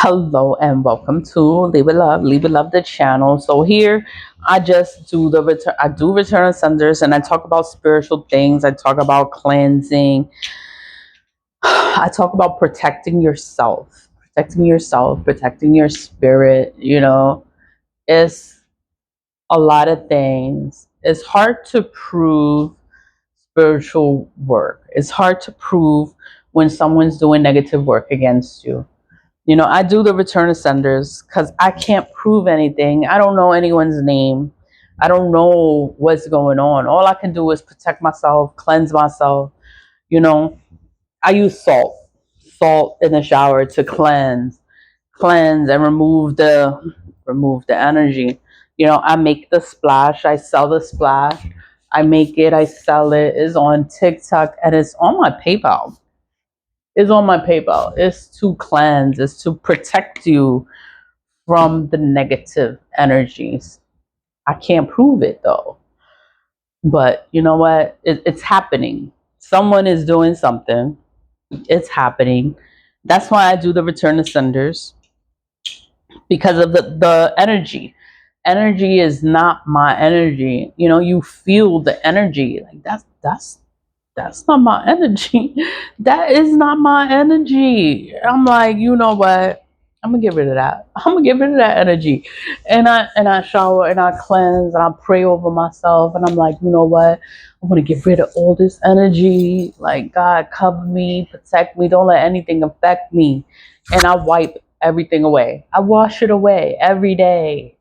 Hello and welcome to Leave It Love the channel. So here I just do the return. I do return ascenders and I talk about spiritual things. I talk about cleansing. I talk about protecting yourself, protecting your spirit. It's a lot of things. It's hard to prove spiritual work. It's hard to prove when someone's doing negative work against you. I do the return of senders because I can't prove anything. I don't know anyone's name. I don't know what's going on. All I can do is protect myself, cleanse myself. You know, I use salt in the shower to cleanse and remove the energy. I make the splash. I sell the splash. I make it. I sell it. It's on TikTok and it's on my PayPal. It's to cleanse, it's to protect you from the negative energies. I can't prove it though. But you know what? It's happening. Someone is doing something. It's happening. That's why I do the return of senders because of the energy. Energy is not my energy. You feel the energy. Like that's not my energy. That is not my energy. I'm like, you know what? I'm gonna get rid of that. I'm gonna get rid of that energy. And I shower and I cleanse and I pray over myself and I'm like, you know what? I'm gonna get rid of all this energy. Like God, cover me, protect me, don't let anything affect me. And I wipe everything away. I wash it away every day.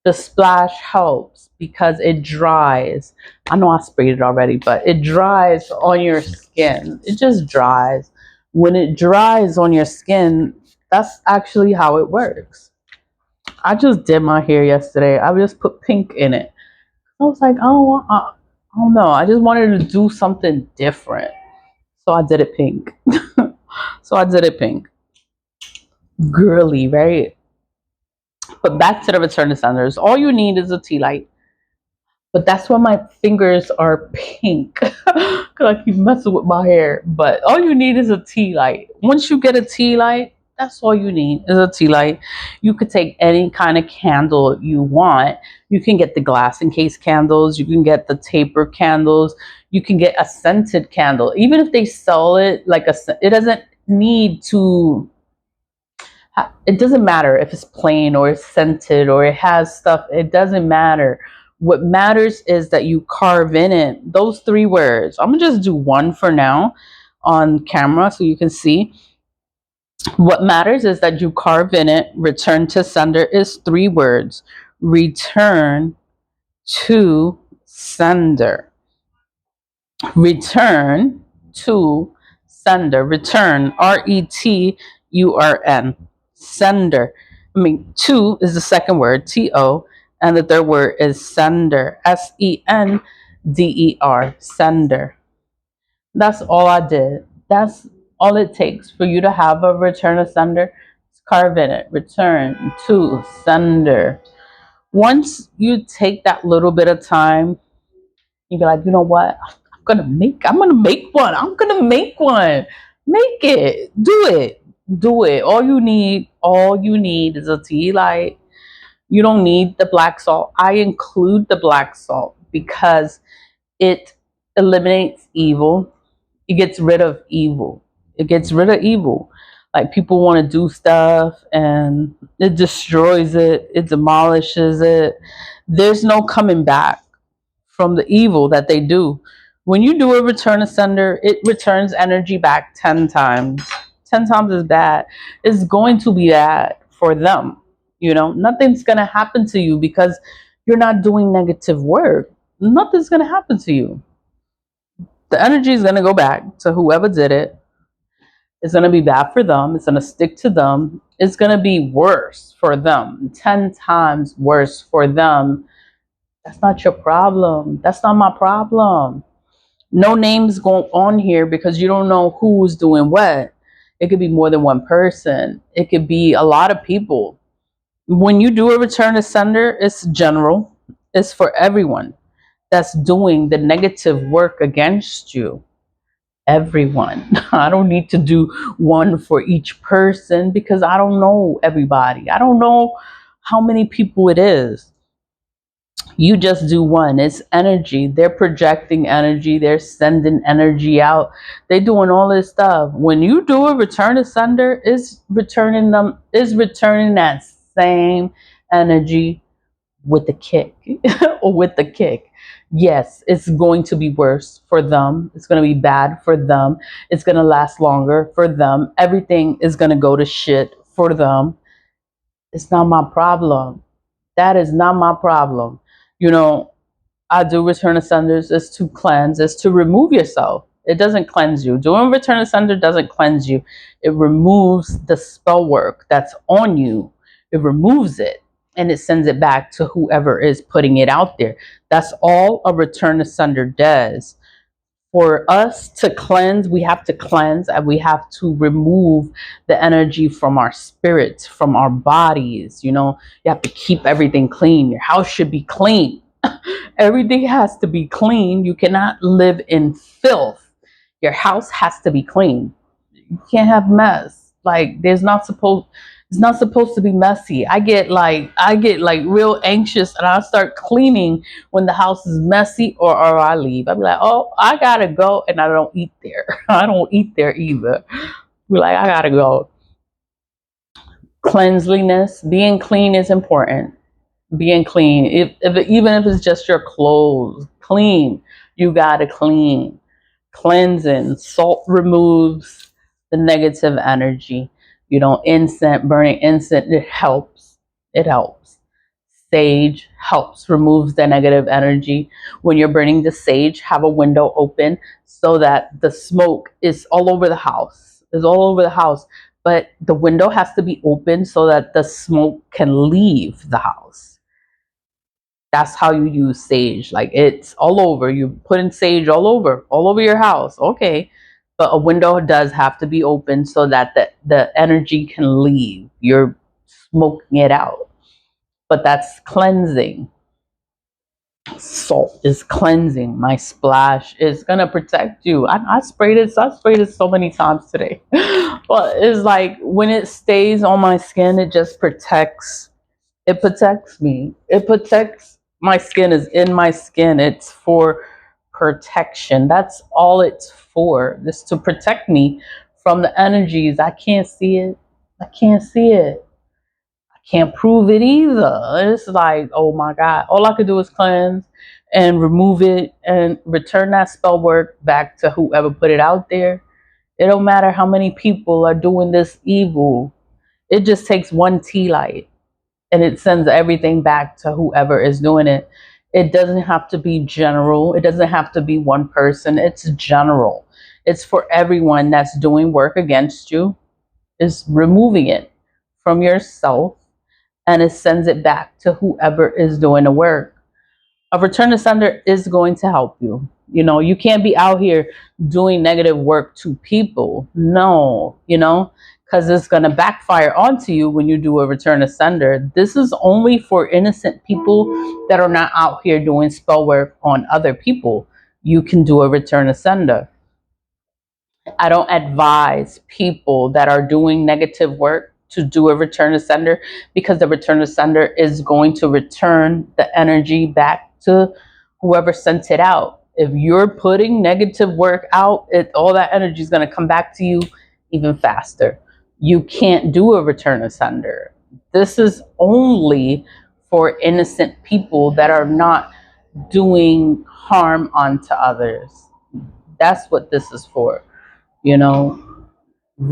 The splash helps because it dries. I know I sprayed it already, but it dries on your skin. It just dries. When it dries on your skin, that's actually how it works. I just did my hair yesterday. I just put pink in it. I was like, I don't know. I just wanted to do something different. So I did it pink. Girly, right? But back to the return to senders. All you need is a tea light. But that's why my fingers are pink. Because I keep messing with my hair. But all you need is a tea light. Once you get a tea light, that's all you need is a tea light. You could take any kind of candle you want. You can get the glass encased candles. You can get the taper candles. You can get a scented candle. Even if they sell it like it doesn't need to. It doesn't matter if it's plain or it's scented or it has stuff. It doesn't matter. What matters is that you carve in it those three words. I'm gonna just do one for now on camera so you can see. What matters is that you carve in it. Return to sender is three words. Return to sender. Return to sender. Return, RETURN. Sender. To is the second word, TO, and the third word is sender, SENDER. Sender. That's all I did. That's all it takes for you to have a return of sender. Carve in it. Return to sender. Once you take that little bit of time, you be like, you know what? I'm gonna make one. I'm gonna make one. Make it. Do it. Do it. All you need is a tea light. You don't need the black salt. I include the black salt because it eliminates evil. It gets rid of evil. It gets rid of evil. Like people want to do stuff and it destroys it. It demolishes it. There's no coming back from the evil that they do. When you do a return of sender, it returns energy back 10 times. 10 times is bad. It's going to be bad for them. Nothing's going to happen to you because you're not doing negative work. Nothing's going to happen to you. The energy is going to go back to whoever did it. It's going to be bad for them. It's going to stick to them. It's going to be worse for them. 10 times worse for them. That's not your problem. That's not my problem. No names going on here because you don't know who's doing what. It could be more than one person. It could be a lot of people. When you do a return to sender, it's general. It's for everyone that's doing the negative work against you. everyone. I don't need to do one for each person because I don't know everybody. I don't know how many people it is. You just do one. It's energy. They're projecting energy. They're sending energy out. They're doing all this stuff. When you do a return asunder, is returning that same energy with the kick or with the kick. Yes, it's going to be worse for them. It's going to be bad for them. It's going to last longer for them. Everything is going to go to shit for them. It's not my problem. That is not my problem. You know, I do return asunders is to cleanse, is to remove yourself. It doesn't cleanse you. Doing return asunder doesn't cleanse you. It removes the spell work that's on you. It removes it and it sends it back to whoever is putting it out there. That's all a return asunder does. For us to cleanse, we have to cleanse and we have to remove the energy from our spirits, from our bodies. You know, you have to keep everything clean. Your house should be clean. Everything has to be clean. You cannot live in filth. Your house has to be clean. You can't have mess. Like it's not supposed to be messy. I get like real anxious and I start cleaning when the house is messy or I leave. I'll be like, oh, I gotta go, and I don't eat there. I don't eat there either. We're like, I gotta go. Cleanliness, being clean is important. Being clean, even if it's just your clothes, clean. You gotta clean. Cleansing, salt removes the negative energy. You know, incense, burning incense, it helps. It helps. Sage helps, removes the negative energy. When you're burning the sage, have a window open so that the smoke is all over the house. Is all over the house. But the window has to be open so that the smoke can leave the house. That's how you use sage. Like, it's all over. You put in sage all over your house. Okay. But a window does have to be open so that the energy can leave. You're smoking it out. But that's cleansing. Salt is cleansing. My splash is gonna protect you. I sprayed it. I sprayed it so many times today. But it's like when it stays on my skin, it just protects. It protects me. It protects my skin. Is in my skin. It's for protection. That's all it's for. Just to protect me from the energies. I can't see it. I can't see it. I can't prove it either. It's like, oh my God. All I could do is cleanse and remove it and return that spell work back to whoever put it out there. It don't matter how many people are doing this evil. It just takes one tea light and it sends everything back to whoever is doing it. It doesn't have to be general. It doesn't have to be one person. It's general. It's for everyone that's doing work against you, is removing it from yourself, and it sends it back to whoever is doing the work. A return to sender is going to help you. You know, you can't be out here doing negative work to people. No, because it's going to backfire onto you when you do a return to sender. This is only for innocent people that are not out here doing spell work on other people. You can do a return to sender. I don't advise people that are doing negative work to do a return to sender, because the return to sender is going to return the energy back to whoever sent it out. If you're putting negative work out, all that energy is going to come back to you even faster. You can't do a return to sender. This is only for innocent people that are not doing harm onto others. That's what this is for. You know, you're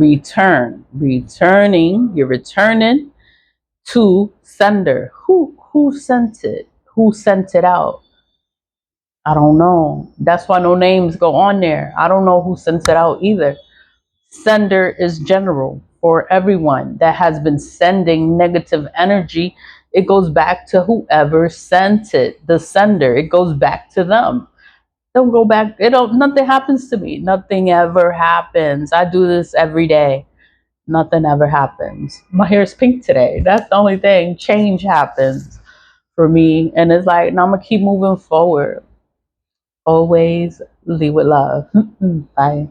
returning to sender. Who sent it? Who sent it out? I don't know. That's why no names go on there. I don't know who sent it out either. Sender is general for everyone that has been sending negative energy. It goes back to whoever sent it, the sender. It goes back to them. Don't go back. Nothing happens to me. Nothing ever happens. I do this every day. Nothing ever happens. My hair is pink today. That's the only thing. Change happens for me. And it's like, now I'm going to keep moving forward. Always lead with love. Bye.